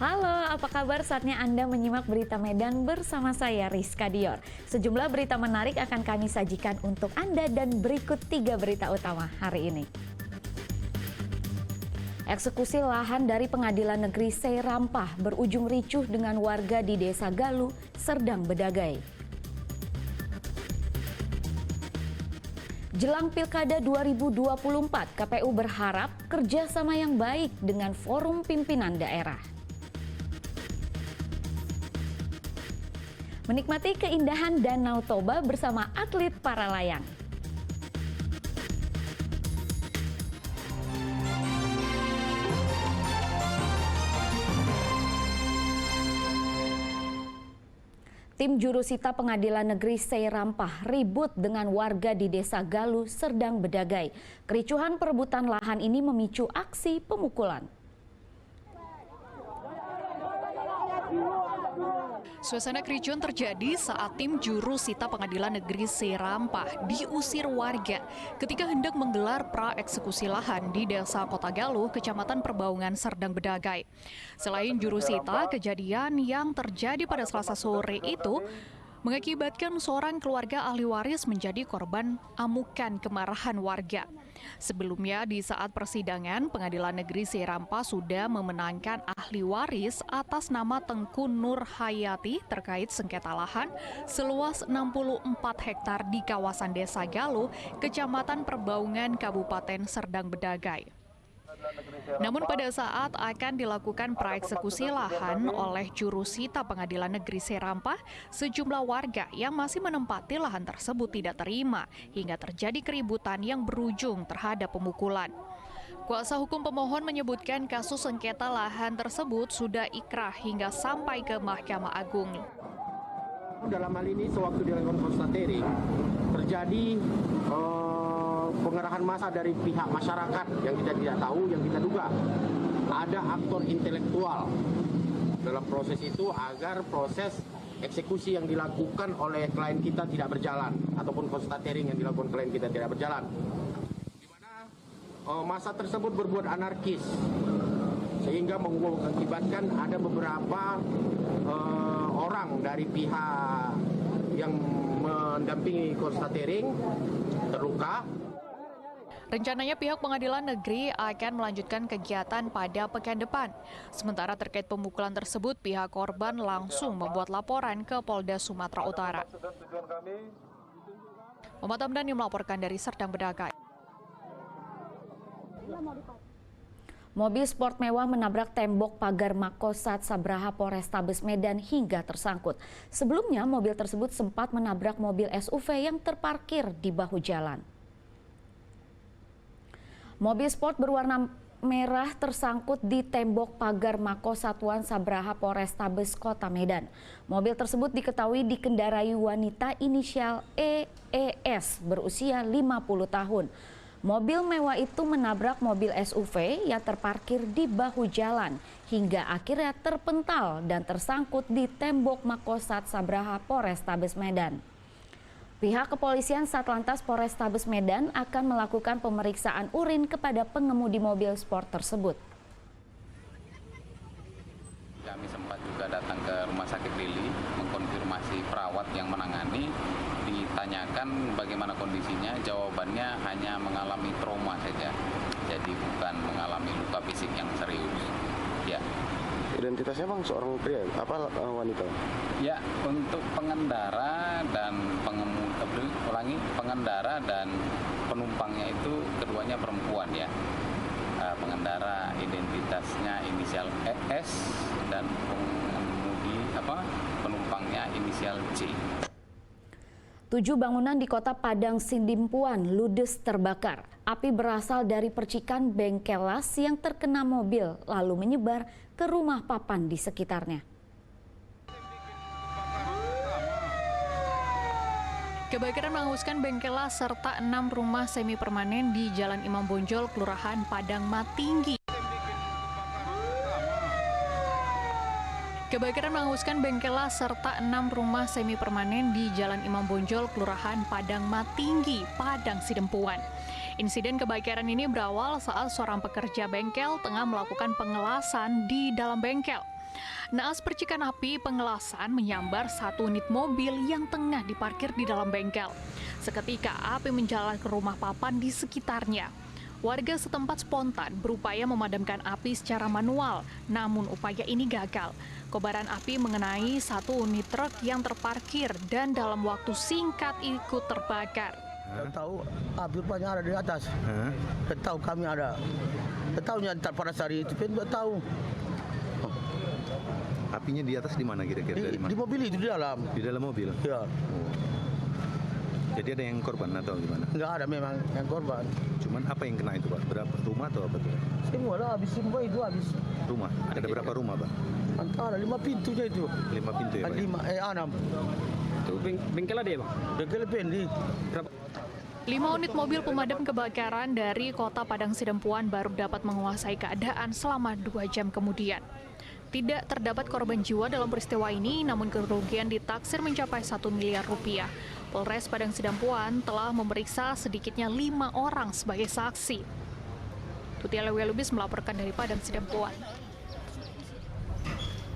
Halo, apa kabar? Saatnya Anda menyimak berita Medan bersama saya, Rizka Dior. Sejumlah berita menarik akan kami sajikan untuk Anda dan berikut 3 berita utama hari ini. Eksekusi lahan dari Pengadilan Negeri Seirampah berujung ricuh dengan warga di Desa Galuh, Serdang Bedagai. Jelang Pilkada 2024, KPU berharap kerjasama yang baik dengan forum pimpinan daerah. Menikmati keindahan Danau Toba bersama atlet para layang. Tim jurusita Pengadilan Negeri Seirampah ribut dengan warga di Desa Galuh, Serdang Bedagai. Kericuhan perebutan lahan ini memicu aksi pemukulan. Suasana kericuhan terjadi saat tim jurusita Pengadilan Negeri Seirampah diusir warga ketika hendak menggelar pra-eksekusi lahan di Desa Kota Galuh, Kecamatan Perbaungan, Serdang Bedagai. Selain jurusita, kejadian yang terjadi pada Selasa sore itu mengakibatkan seorang keluarga ahli waris menjadi korban amukan kemarahan warga. Sebelumnya di saat persidangan, Pengadilan Negeri Seirampah sudah memenangkan ahli waris atas nama Tengku Nur Hayati terkait sengketa lahan seluas 64 hektar di kawasan Desa Galuh, Kecamatan Perbaungan, Kabupaten Serdang Bedagai. Namun pada saat akan dilakukan praeksekusi lahan oleh jurusita Pengadilan Negeri Seirampah, sejumlah warga yang masih menempati lahan tersebut tidak terima hingga terjadi keributan yang berujung terhadap pemukulan. Kuasa hukum pemohon menyebutkan kasus sengketa lahan tersebut sudah ikrah hingga sampai ke Mahkamah Agung. Dalam hal ini sewaktu dilakukan konstatering terjadi pengerahan massa dari pihak masyarakat yang kita tidak tahu, yang kita duga ada aktor intelektual dalam proses itu agar proses eksekusi yang dilakukan oleh klien kita tidak berjalan ataupun konstatering yang dilakukan klien kita tidak berjalan. Di mana massa tersebut berbuat anarkis sehingga mengakibatkan ada beberapa orang dari pihak yang mendampingi konstatering terluka. Rencananya pihak Pengadilan Negeri akan melanjutkan kegiatan pada pekan depan. Sementara terkait pemukulan tersebut, pihak korban langsung membuat laporan ke Polda Sumatera Utara. Muhammad Hamdani melaporkan dari Serdang Bedagai. Mobil sport mewah menabrak tembok pagar Makosat Sabraha Polrestabes Medan hingga tersangkut. Sebelumnya mobil tersebut sempat menabrak mobil SUV yang terparkir di bahu jalan. Mobil sport berwarna merah tersangkut di tembok pagar Makosatuan Sabraha Polrestabes Kota Medan. Mobil tersebut diketahui dikendarai wanita inisial EES berusia 50 tahun. Mobil mewah itu menabrak mobil SUV yang terparkir di bahu jalan hingga akhirnya terpental dan tersangkut di tembok Makosat Sabraha Polrestabes Medan. Pihak kepolisian Satlantas Polrestabes Medan akan melakukan pemeriksaan urin kepada pengemudi mobil sport tersebut. Kami sempat juga datang ke Rumah Sakit Lili mengkonfirmasi perawat yang menangani, ditanyakan bagaimana kondisinya, jawabannya hanya mengalami trauma saja, jadi bukan mengalami luka fisik yang serius. Ya. Identitasnya bang seorang pria, apa wanita? Ya, untuk pengendara dan pengendara dan penumpangnya itu keduanya perempuan ya. Pengendara identitasnya inisial ES dan penumpangnya inisial C. 7 bangunan di Kota Padang Sidimpuan ludes terbakar. Api berasal dari percikan bengkel las yang terkena mobil lalu menyebar ke rumah papan di sekitarnya. Kebakaran menghanguskan bengkel las serta 6 rumah semi permanen di Jalan Imam Bonjol, Kelurahan Padang Matinggi. Kebakaran menghanguskan bengkel las serta 6 rumah semi permanen di Jalan Imam Bonjol, Kelurahan Padang Matinggi, Padang Sidempuan. Insiden kebakaran ini berawal saat seorang pekerja bengkel tengah melakukan pengelasan di dalam bengkel. Naas percikan api pengelasan menyambar satu unit mobil yang tengah diparkir di dalam bengkel. Seketika api menjalar ke rumah papan di sekitarnya. Warga setempat spontan berupaya memadamkan api secara manual, namun upaya ini gagal. Kobaran api mengenai satu unit truk yang terparkir dan dalam waktu singkat ikut terbakar. Tahu api rupanya ada di atas. Tahu kami ada. Tahunya pada hari itu tidak tahu. Apinya di atas di mana kira-kira? Di mobil itu di dalam. Di dalam mobil? Ya. Jadi ada yang korban atau gimana? Enggak ada memang yang korban. Cuman apa yang kena itu Pak? Berapa rumah atau apa tuh? Semua lah habis semua itu habis. Rumah? Ada berapa rumah Pak? Antara 5 pintunya itu. 5 pintu ya Pak? 6. Itu bengkel ada ya Bang? Bengkel pendi. 5 unit mobil pemadam kebakaran dari kota Padang Sidempuan baru dapat menguasai keadaan selama 2 jam kemudian. Tidak terdapat korban jiwa dalam peristiwa ini, namun kerugian ditaksir mencapai 1 miliar rupiah. Polres Padang Sidempuan telah memeriksa sedikitnya 5 orang sebagai saksi. Tuti Alewia Lubis melaporkan dari Padang Sidempuan.